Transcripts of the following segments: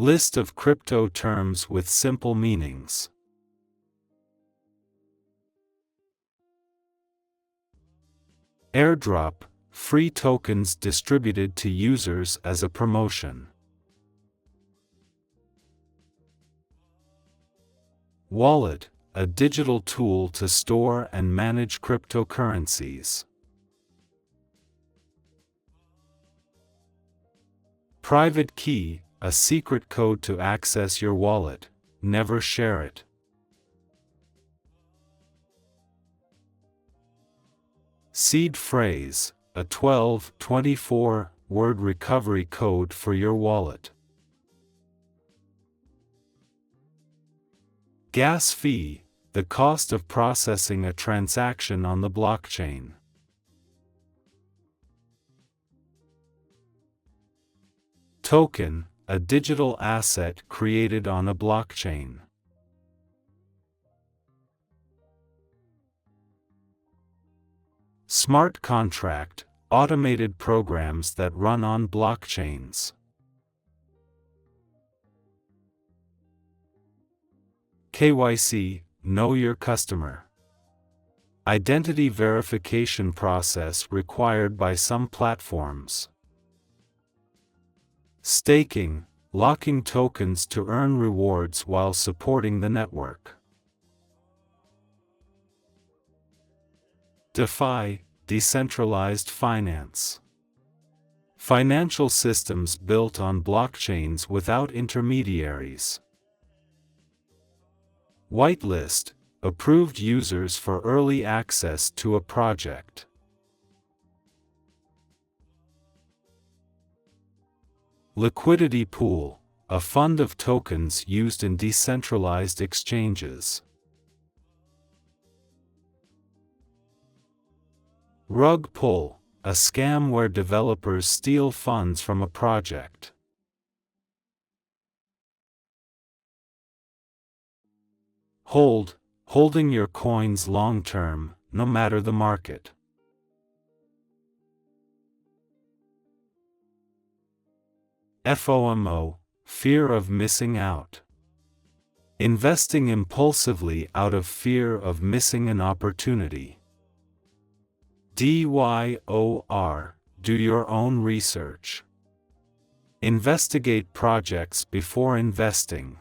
List of crypto terms with simple meanings. Airdrop, free tokens distributed to users as a promotion. Wallet, a digital tool to store and manage cryptocurrencies. Private key, a secret code to access your wallet. Never share it. Seed phrase, a 12-24-word recovery code for your wallet. Gas fee, the cost of processing a transaction on the blockchain. Token, a digital asset created on a blockchain. Smart contract, automated programs that run on blockchains. KYC, know your customer. Identity verification process required by some platforms. Staking, locking tokens to earn rewards while supporting the network. DeFi, decentralized finance. Financial systems built on blockchains without intermediaries. Whitelist, approved users for early access to a project. Liquidity pool, a fund of tokens used in decentralized exchanges. Rug pull, a scam where developers steal funds from a project. Hold, holding your coins long-term, no matter the market. FOMO, fear of missing out. Investing impulsively out of fear of missing an opportunity. DYOR, do your own research. Investigate projects before investing.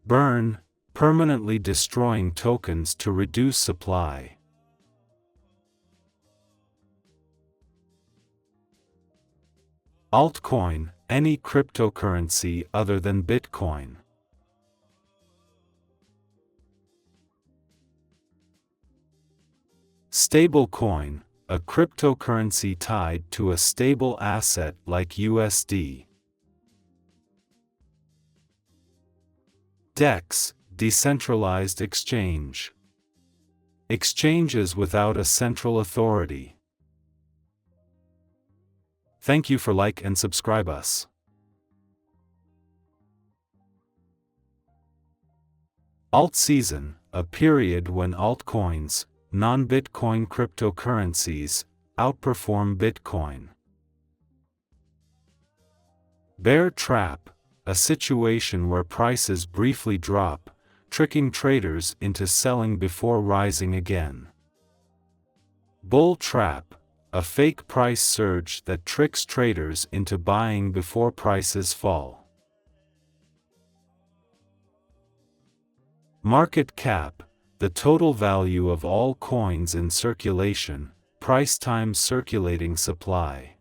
Burn, permanently destroying tokens to reduce supply. Altcoin, any cryptocurrency other than Bitcoin. Stablecoin, a cryptocurrency tied to a stable asset like USD. DEX, decentralized exchange. Exchanges without a central authority. Thank you for like and subscribe us. Alt season, a period when altcoins, non-Bitcoin cryptocurrencies, outperform Bitcoin. Bear trap, a situation where prices briefly drop, tricking traders into selling before rising again. Bull trap, a fake price surge that tricks traders into buying before prices fall. Market cap, the total value of all coins in circulation, price times circulating supply.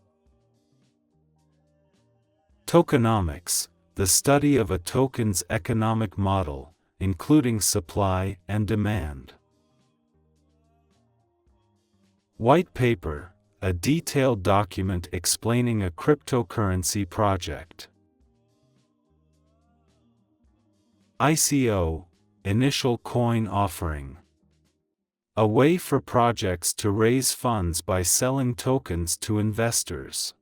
Tokenomics, the study of a token's economic model, including supply and demand. White paper, a detailed document explaining a cryptocurrency project. ICO, initial coin offering. A way for projects to raise funds by selling tokens to investors.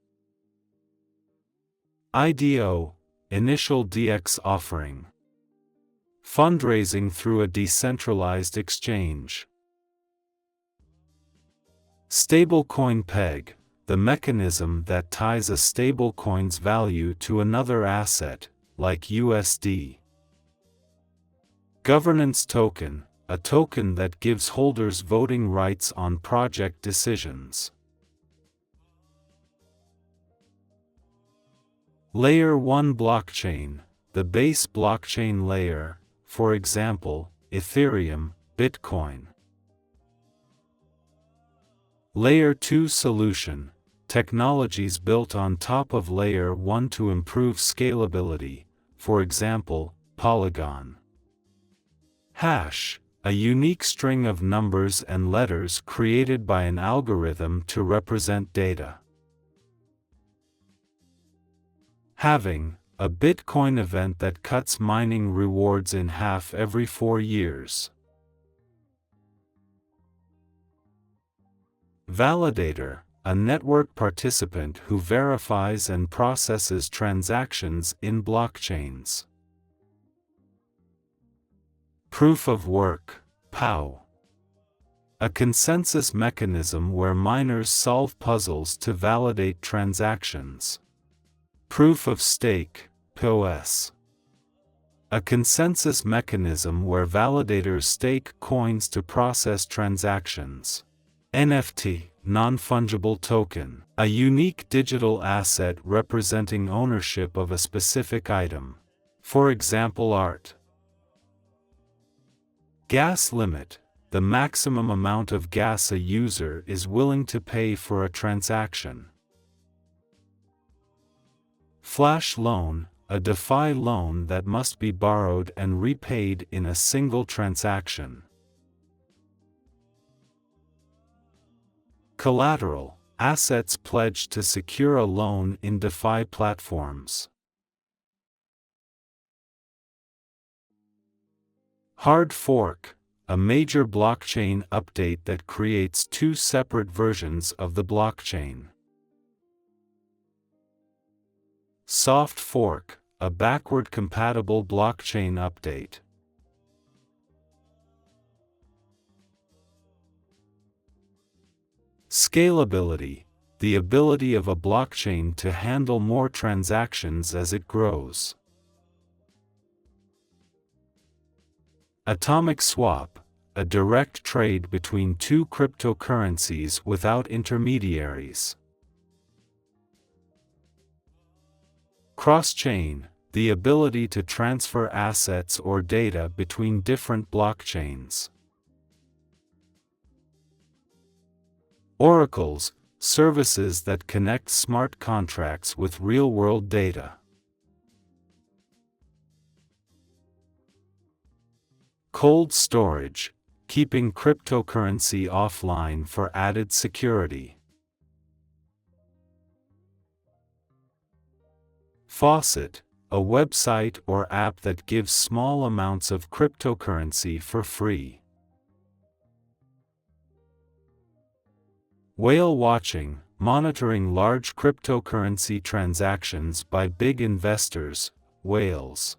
IDO, initial DX offering. Fundraising through a decentralized exchange. Stablecoin peg, the mechanism that ties a stablecoin's value to another asset, like USD. Governance token, a token that gives holders voting rights on project decisions. Layer 1 blockchain, the base blockchain layer, for example, Ethereum, Bitcoin. Layer 2 solution, technologies built on top of Layer 1 to improve scalability, for example, Polygon. Hash, a unique string of numbers and letters created by an algorithm to represent data. Halving, a Bitcoin event that cuts mining rewards in half every 4 years. Validator, a network participant who verifies and processes transactions in blockchains. Proof of work, POW. A consensus mechanism where miners solve puzzles to validate transactions. Proof of stake, POS. A consensus mechanism where validators stake coins to process transactions. NFT, non-fungible token, a unique digital asset representing ownership of a specific item. For example, art. Gas limit, the maximum amount of gas a user is willing to pay for a transaction. Flash loan, a DeFi loan that must be borrowed and repaid in a single transaction. Collateral, assets pledged to secure a loan in DeFi platforms. Hard fork, a major blockchain update that creates two separate versions of the blockchain. Soft fork, a backward-compatible blockchain update. Scalability, the ability of a blockchain to handle more transactions as it grows. Atomic swap, a direct trade between two cryptocurrencies without intermediaries. Cross-chain, the ability to transfer assets or data between different blockchains. Oracles, services that connect smart contracts with real-world data. Cold storage, keeping cryptocurrency offline for added security. Faucet, a website or app that gives small amounts of cryptocurrency for free. Whale watching, monitoring large cryptocurrency transactions by big investors, whales.